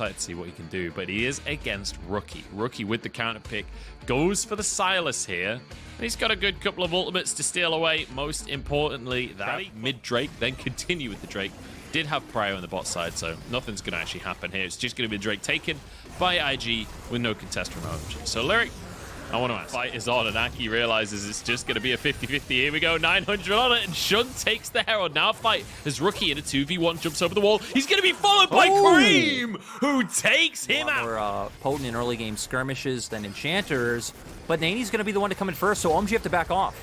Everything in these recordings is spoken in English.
to see what he can do, but he is against Rookie. Rookie with the counter pick goes for the Silas here, and he's got a good couple of ultimates to steal away. Most importantly, that mid Drake, then continue with the Drake. Did have Prio on the bot side, so nothing's going to actually happen here. It's just going to be Drake taken by IG with no contest from OMG. So Lyric, I want to ask. Fight is on, and Aki realizes it's just going to be a 50-50. Here we go, 900 on it, and Shun takes the Herald. Now fight as Rookie in a 2v1 jumps over the wall. He's going to be followed by Cream, who takes him out. More potent in early game skirmishes than Enchanters, but Nani's going to be the one to come in first, so OMG have to back off.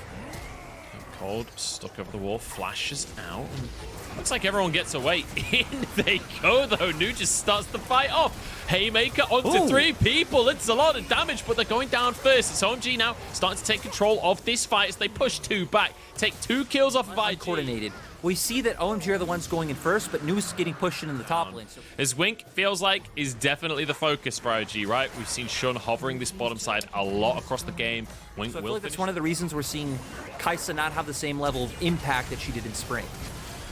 Cold stuck over the wall, flashes out. Looks like everyone gets away. In they go, though. Nu just starts the fight off. Haymaker onto 3 people. It's a lot of damage, but they're going down first. It's OMG now starting to take control of this fight as they push 2 back. Take 2 kills off of IG. Coordinated. We see that OMG are the ones going in first, but Nu's getting pushed in the top lane. So. His Wink feels like is definitely the focus for IG, right? We've seen Shun hovering this bottom side a lot across the game. Wink so I will feel like that's one of the reasons we're seeing Kai'Sa not have the same level of impact that she did in spring.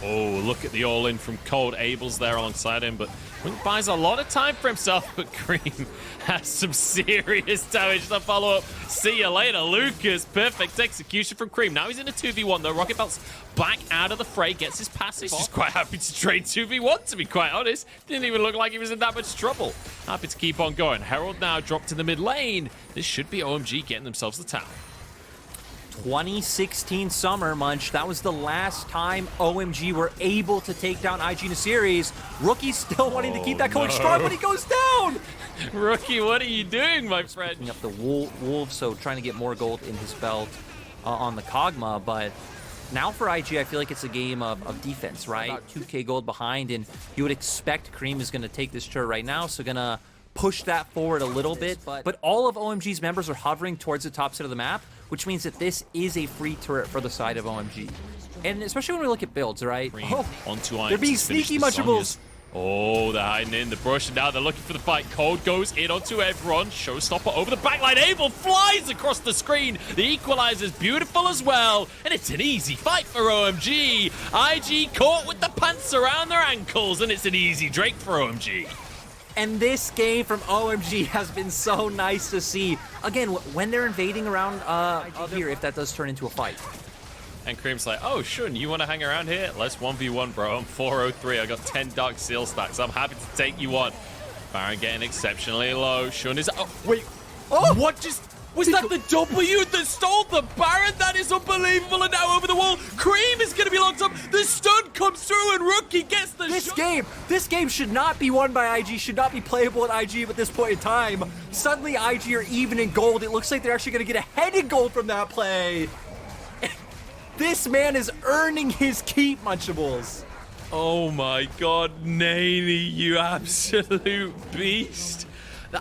Oh, look at the all-in from Cold. Abel's there alongside him, but Wink buys a lot of time for himself, but Cream has some serious damage to follow up. See you later, Lucas. Perfect execution from Cream. Now he's in a 2v1, though. Rocket Belt's back out of the fray, gets his passive. He's quite happy to trade 2v1, to be quite honest. Didn't even look like he was in that much trouble. Happy to keep on going. Herald now dropped to the mid lane. This should be OMG getting themselves the tower. 2016 summer, Munch. That was the last time OMG were able to take down IG in a series. Rookie's still wanting to keep that going strong, but he goes down! Rookie, what are you doing, my friend? Picking up the wolf, so trying to get more gold in his belt on the Kog'Maw, but now for IG, I feel like it's a game of defense, right? About 2k gold behind, and you would expect Cream is going to take this turret right now, so gonna push that forward a little bit, but all of OMG's members are hovering towards the top side of the map, which means that this is a free turret for the side of OMG. And especially when we look at builds, right? Onto they're being sneaky Munchables. Oh, they're hiding in the brush, and now they're looking for the fight. Cold goes in onto everyone. Showstopper over the backline. Abel flies across the screen. The equalizer's beautiful as well, and it's an easy fight for OMG. IG caught with the pants around their ankles, and it's an easy Drake for OMG. And this game from OMG has been so nice to see. Again, when they're invading around here, if that does turn into a fight. And Cream's like, oh, Shun, you want to hang around here? Let's 1v1, bro. I'm 403. I got 10 Dark Seal stacks. I'm happy to take you on. Baron getting exceptionally low. Shun is... Oh, wait. Oh! What just... Was that the W that stole the Baron? That is unbelievable. And now over the wall, Cream is going to be locked up. The stun comes through and Rookie gets the shot. This game should not be won by IG, should not be playable at IG at this point in time. Suddenly IG are even in gold. It looks like they're actually going to get ahead in gold from that play. This man is earning his keep, Munchables. Oh my God, Nani, you absolute beast.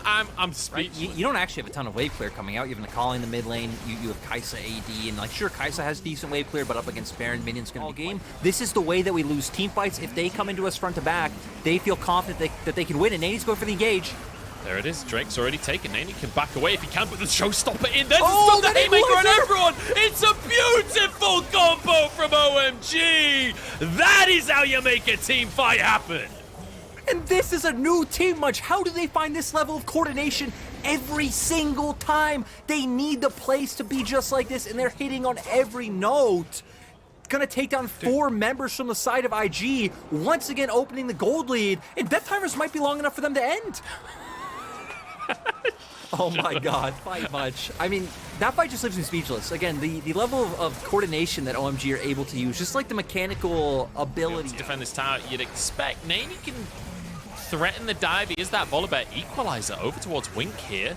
I'm speechless. Right? You don't actually have a ton of wave clear coming out. You have Nakali in the mid lane. You have Kai'Sa AD, and like sure, Kai'Sa has decent wave clear, but up against Baron, Minion's going to be game. This is the way that we lose team fights. If they come into us front to back, they feel confident that they can win, and Nani's going for the engage. There it is. Drake's already taken. Nani can back away if he can, but the Showstopper in there to stop the Haymaker on everyone. It's a beautiful combo from OMG. That is how you make a team fight happen. And this is a new team, Munch. How do they find this level of coordination every single time? They need the plays to be just like this, and they're hitting on every note. Gonna take down 4 members from the side of IG, once again opening the gold lead, and death timers might be long enough for them to end. Oh my God, fight Munch. I mean, that fight just leaves me speechless. Again, the level of coordination that OMG are able to use, just like the mechanical ability. To defend this tower, you'd expect Nani can threaten the dive. He is that Volibear equalizer over towards Wink here.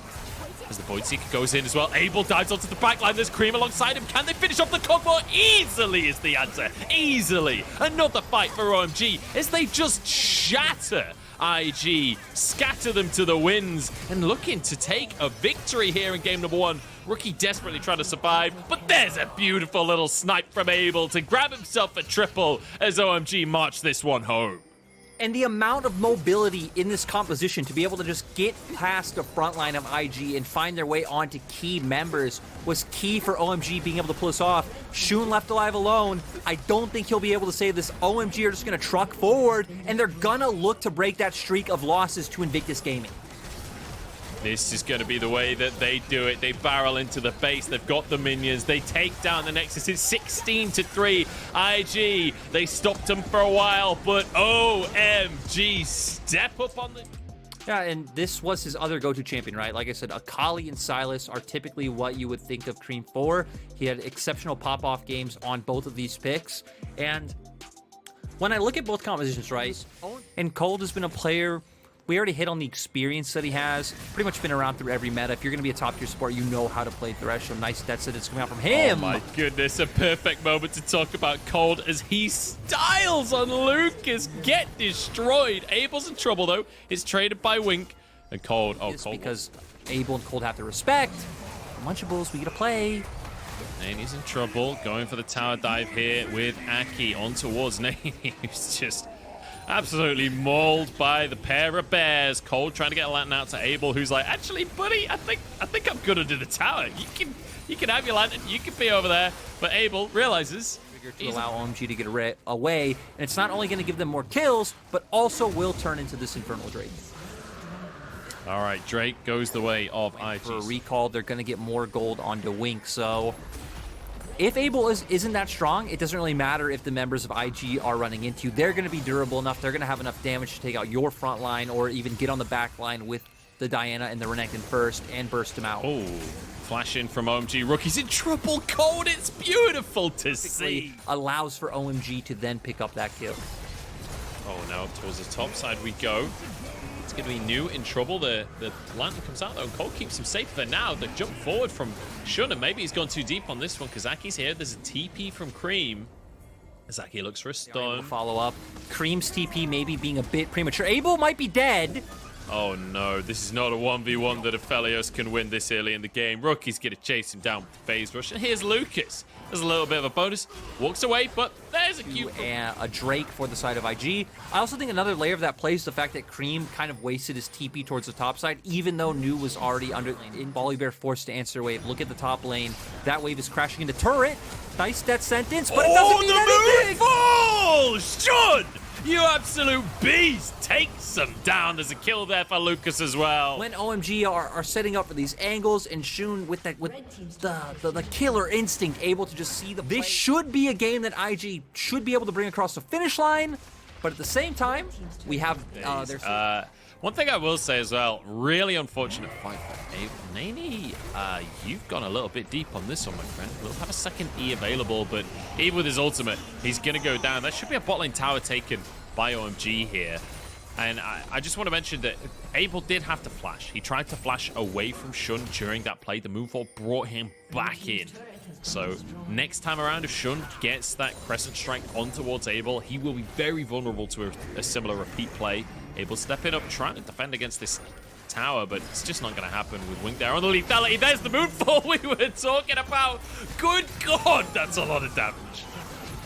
As the Void Seeker goes in as well. Abel dives onto the backline. There's Cream alongside him. Can they finish off the Kog'Maw? Easily is the answer. Easily. Another fight for OMG as they just shatter IG, scatter them to the winds, and looking to take a victory here in game number 1. Rookie desperately trying to survive, but there's a beautiful little snipe from Abel to grab himself a triple as OMG march this one home. And the amount of mobility in this composition to be able to just get past the front line of IG and find their way onto key members was key for OMG being able to pull this off. Shun left alive alone. I don't think he'll be able to save this. OMG are just going to truck forward, and they're going to look to break that streak of losses to Invictus Gaming. This is going to be the way that they do it. They barrel into the base. They've got the minions. They take down the Nexus. It's 16-3. IG, they stopped them for a while, but OMG step up on the... Yeah, and this was his other go-to champion, right? Like I said, Akali and Sylas are typically what you would think of Cream for. He had exceptional pop-off games on both of these picks. And when I look at both compositions, right, and Cold has been a player... We already hit on the experience that he has. Pretty much been around through every meta. If you're going to be a top-tier support, you know how to play Thresh. So nice stats that it's coming out from him. Oh my goodness, a perfect moment to talk about Cold as he styles on Lucas. Get destroyed. Abel's in trouble, though. It's traded by Wink. And Cold, Cold. Because Abel and Cold have to respect. Munchables, we get to play. And he's in trouble. Going for the tower dive here with Aki on towards Nane. He's just... absolutely mauled by the pair of bears. Cold trying to get a lantern out to Abel, who's like, actually, buddy, I think I'm good under the tower. You can have your lantern. You can be over there. But Abel realizes to allow OMG to get away, and it's not only going to give them more kills, but also will turn into this Infernal Drake. All right, Drake goes the way of IG. For a recall, they're going to get more gold onto Wink, so... if Abel isn't that strong, it doesn't really matter if the members of IG are running into you. They're going to be durable enough. They're going to have enough damage to take out your front line or even get on the back line with the Diana and the Renekton first and burst him out. Oh, flash in from OMG. Rookie's in trouble. Cold. It's beautiful to see. Allows for OMG to then pick up that kill. Oh, now towards the top side we go. It's going to be New in trouble. The lantern comes out, though, and Cold keeps him safe for now. The jump forward from Shun, and maybe he's gone too deep on this one. Kazaki's here. There's a TP from Cream. Kazaki looks for a stun. Follow up. Cream's TP maybe being a bit premature. Abel might be dead. Oh, no. This is not a 1v1 that Aphelios can win this early in the game. Rookie's going to chase him down with the phase rush. And here's Lucas. There's a little bit of a bonus. Walks away, but there's a cute... and a Drake for the side of IG. I also think another layer of that plays the fact that Cream kind of wasted his TP towards the top side, even though New was already under lane. In Volibear forced to answer wave. Look at the top lane. That wave is crashing into turret. Nice death sentence, but it doesn't mean anything! Oh, the moon falls! Shun! You absolute beast! Takes them down. There's a kill there for Lucas as well. When OMG are setting up for these angles, and Shun with the killer instinct, able to just see the play. This should be a game that IG should be able to bring across the finish line, but at the same time, we have one thing I will say as well, really unfortunate fight for Abel. Nani, you've gone a little bit deep on this one, my friend. We'll have a second E available, but even with his ultimate, he's going to go down. There should be a bot lane tower taken by OMG here. And I just want to mention that Abel did have to flash. He tried to flash away from Shun during that play. The moonfall brought him back in. So next time around, if Shun gets that Crescent Strike on towards Abel, he will be very vulnerable to a similar repeat play. Abel stepping up, trying to defend against this tower, but it's just not going to happen with Wink there on the lethality. There's the moonfall we were talking about. Good God, that's a lot of damage.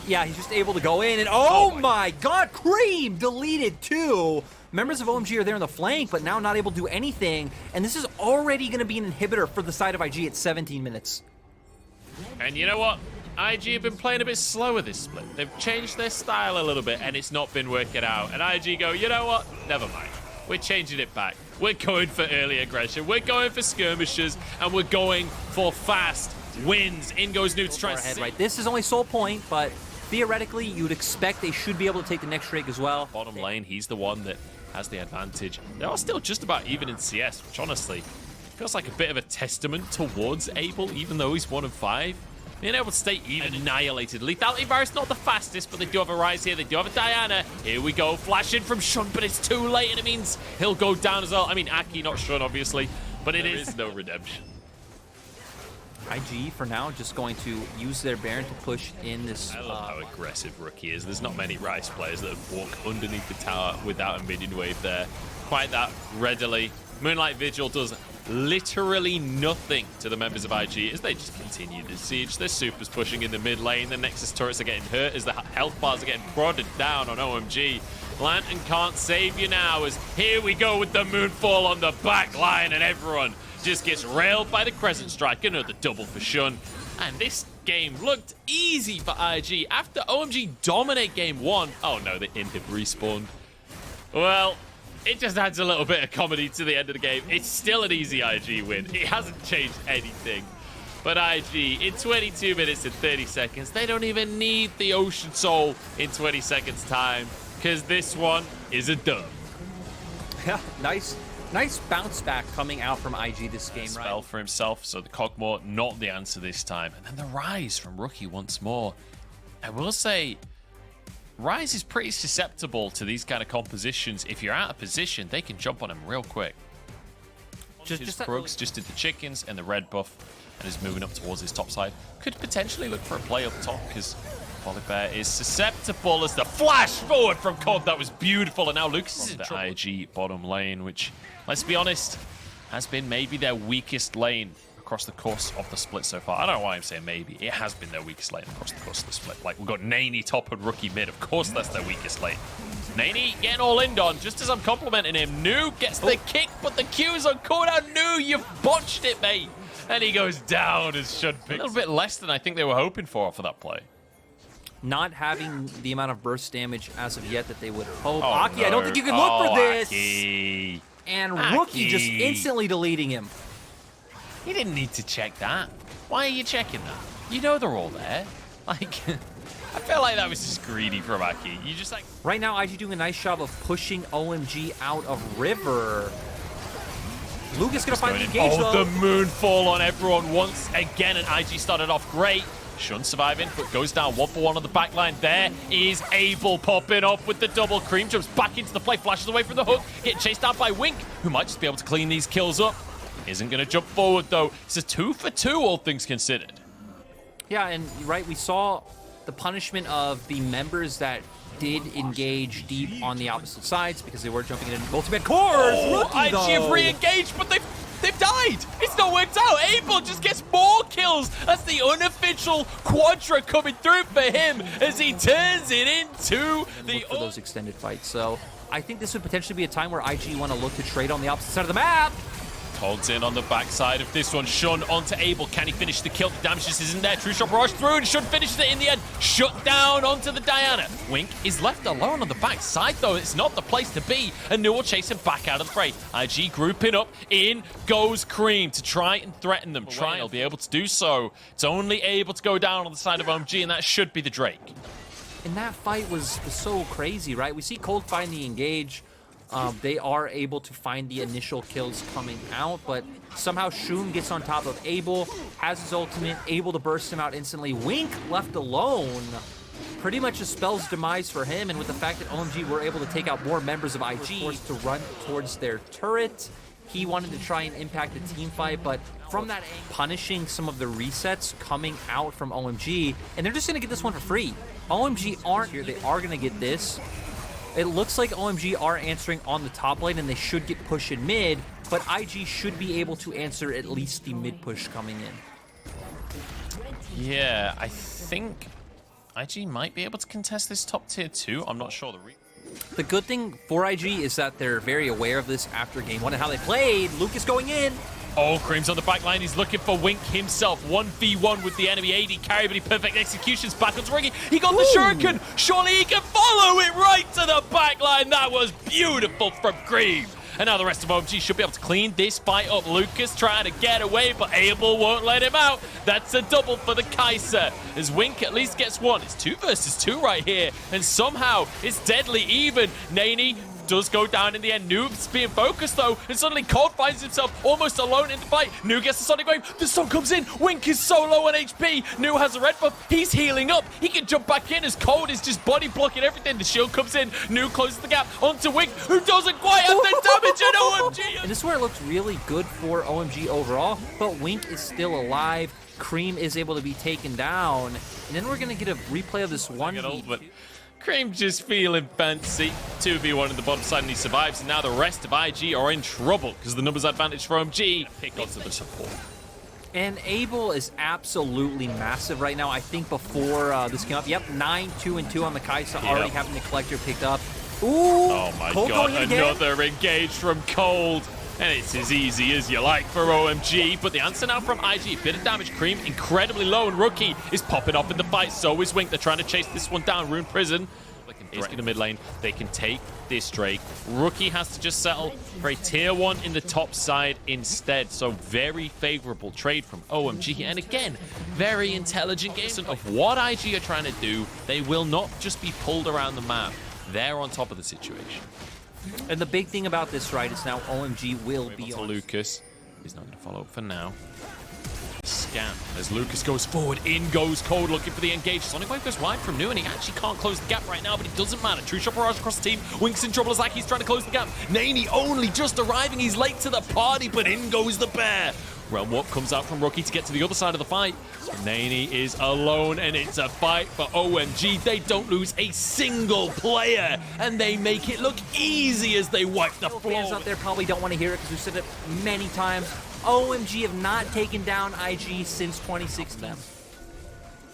Yeah, he's just able to go in, and oh my God, Cream deleted too. Members of OMG are there in the flank, but now not able to do anything, and this is already going to be an inhibitor for the side of IG at 17 minutes. And you know what? IG have been playing a bit slower this split. They've changed their style a little bit, and it's not been working out. And IG go, you know what? Never mind. We're changing it back. We're going for early aggression. We're going for skirmishes, and we're going for fast wins. In goes New to try ahead, right? This is only Soul Point, but theoretically, you'd expect they should be able to take the next Drake as well. Bottom lane, he's the one that has the advantage. They are still just about even in CS, which honestly feels like a bit of a testament towards Abel, even though he's 1 of 5. Being able to stay even annihilated. Lethality Virus not the fastest, but they do have a Rise here. They do have a Diana. Here we go. Flash in from Shun, but it's too late, and it means he'll go down as well. I mean, Aki, not Shun, obviously, but there is no redemption. IG, for now, just going to use their Baron to push in this... I love how aggressive Rookie is. There's not many Rice players that walk underneath the tower without a minion wave there quite that readily. Moonlight Vigil does literally nothing to the members of IG as they just continue to siege. Their supers pushing in the mid lane. The Nexus turrets are getting hurt as the health bars are getting prodded down on OMG. Lantern can't save you now, as here we go with the Moonfall on the back line, and everyone just gets railed by the Crescent Strike. Another double for Shun. And this game looked easy for IG after OMG dominate game 1. Oh no, the inhib respawned. Well, it just adds a little bit of comedy to the end of the game. It's still an easy IG win. It hasn't changed anything. But IG, in 22 minutes and 30 seconds, they don't even need the Ocean Soul in 20 seconds time, because this one is a dub. Yeah, nice bounce back coming out from IG this game, right? Spell for himself, so the Cogmore not the answer this time. And then the Rise from Rookie once more. I will say, Rise is pretty susceptible to these kind of compositions. If you're out of position, they can jump on him real quick. His Krugs just did the chickens and the red buff and is moving up towards his top side. Could potentially look for a play up top because Volibear is susceptible as the flash forward from COD. That was beautiful. And now Lucas is in the IG bottom lane, which, let's be honest, has been maybe their weakest lane across the course of the split so far. I don't know why I'm saying maybe. It has been their weakest lane across the course of the split. Like, we've got Naney top and Rookie mid. Of course that's their weakest lane. Naney getting all in on, just as I'm complimenting him. Nu gets the kick, but the Q's on cooldown. Nu, you've botched it, mate. And he goes down as Shun picks. A little bit less than I think they were hoping for that play. Not having the amount of burst damage as of yet that they would hope. Oh, Aki, no. I don't think you can look for this. Aki. And Rookie just instantly deleting him. You didn't need to check that. Why are you checking that? You know they're all there. Like, I felt like that was just greedy from Aki. You just like... Right now, IG doing a nice job of pushing OMG out of River. Lucas gonna find the engage, though. The Moonfall on everyone once again, and IG started off great. Shun surviving, but goes down 1-for-1 on the back line. There is Abel popping up with the double. Cream jumps back into the play, flashes away from the hook, get chased out by Wink, who might just be able to clean these kills up. Isn't going to jump forward, though. It's a 2-for-2, all things considered. Yeah, and right, we saw the punishment of the members that did engage deep on the opposite sides because they were jumping in ultimate cores. IG have re-engaged, but they've died. It's not worked out. Abel just gets more kills. That's the unofficial quadra coming through for him as he turns it into the... for those extended fights. So I think this would potentially be a time where IG want to look to trade on the opposite side of the map. Holds in on the backside of this one. Shun onto Abel. Can he finish the kill? The damage just isn't there. True shot barrage through, and Shun finishes it in the end. Shut down onto the Diana. Wink is left alone on the backside, though. It's not the place to be. And Nu will chase him back out of the fray. IG grouping up. In goes Cream to try and threaten them. He'll be able to do so. It's only able to go down on the side of OMG, and that should be the Drake. And that fight was so crazy, right? We see Cold find the engage. They are able to find the initial kills coming out, but somehow Shun gets on top of Abel, has his ultimate, able to burst him out instantly. Wink left alone pretty much just spells demise for him, and with the fact that OMG were able to take out more members of IG, forced to run towards their turret. He wanted to try and impact the team fight, but from that angle, punishing some of the resets coming out from OMG, and they're just going to get this one for free. OMG aren't here. They are going to get this. It looks like OMG are answering on the top lane, and they should get push in mid, but IG should be able to answer at least the mid push coming in. Yeah, I think IG might be able to contest this top tier 2. I'm not sure. The good thing for IG is that they're very aware of this after game 1 and how they played. Lucas going in. Oh, Cream's on the back line. He's looking for Wink himself. 1v1 with the enemy AD carry, but he perfect executions back onto Ricky. He got the shuriken. Surely he can follow it right to the back line. That was beautiful from Cream. And now the rest of OMG should be able to clean this fight up. Lucas trying to get away, but Abel won't let him out. That's a double for the Kaiser, as Wink at least gets one. It's 2 versus 2 right here, and somehow it's deadly even. Naney does go down in the end. Noob's being focused though, and suddenly Cold finds himself almost alone in the fight. Noob gets the Sonic Wave. The Sun comes in. Wink is so low on HP. Noob has a red buff. He's healing up. He can jump back in as Cold is just body blocking everything. The shield comes in. Noob closes the gap onto Wink, who doesn't quite have the damage in OMG. And this is where it looks really good for OMG overall, but Wink is still alive. Cream is able to be taken down. And then we're going to get a replay of this 1v2. Cream just feeling fancy. 2v1 in the bottom side, and he survives. And now the rest of IG are in trouble because the numbers advantage for OMG. Pick onto the support. And Abel is absolutely massive right now. I think before this came up, yep, 9-2-2 on the Kai'Sa, already having the collector picked up. Ooh, Oh my Cold god, going in again. another engage from Cold. And it's as easy as you like for OMG. But the answer now from IG, bit of damage. Cream incredibly low, and Rookie is popping off in the fight. So is Wink. They're trying to chase this one down. Rune Prison. He's in the mid lane. They can take this Drake. Rookie has to just settle for a tier 1 in the top side instead. So very favorable trade from OMG. And again, very intelligent game of what IG are trying to do. They will not just be pulled around the map. They're on top of the situation. And the big thing about this, right, is now OMG will be on. Lucas. He's not going to follow up for now. Scan as Lucas goes forward. In goes Cold looking for the engage. Sonic Wave goes wide from New, and he actually can't close the gap right now, but it doesn't matter. True Shot Barrage across the team. Wink's in trouble as he's trying to close the gap. Naney only just arriving. He's late to the party, but in goes the bear. Realm Warp comes out from Rookie to get to the other side of the fight. Naney is alone, and it's a fight for OMG. They don't lose a single player, and they make it look easy as they wipe the floor. Fans out there probably don't want to hear it because we've said it many times. OMG have not taken down IG since 2016.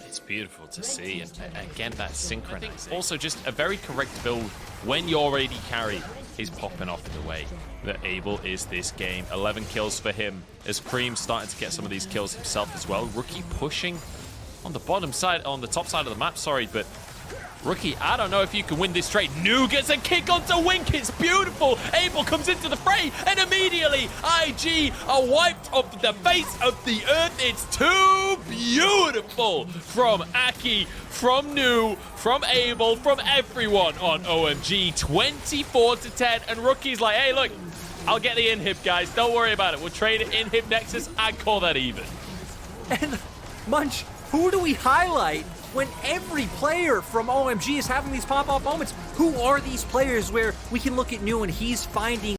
It's beautiful to see, and again, that synchronizing. Also, just a very correct build when your AD carry is popping off in the way that Abel is this game. 11 kills for him, as Cream starting to get some of these kills himself as well. Rookie pushing on the bottom side, on the top side of the map, sorry, but Rookie, I don't know if you can win this trade. New gets a kick onto Wink. It's beautiful. Abel comes into the fray, and immediately IG are wiped off the face of the earth. It's too beautiful from Aki, from New, from Abel, from everyone on OMG. 24-10, and Rookie's like, hey, look, I'll get the inhib, guys. Don't worry about it. We'll trade it inhib Nexus. I'd call that even. And Munch, who do we highlight when every player from OMG is having these pop-off moments? Who are these players where we can look at New and he's finding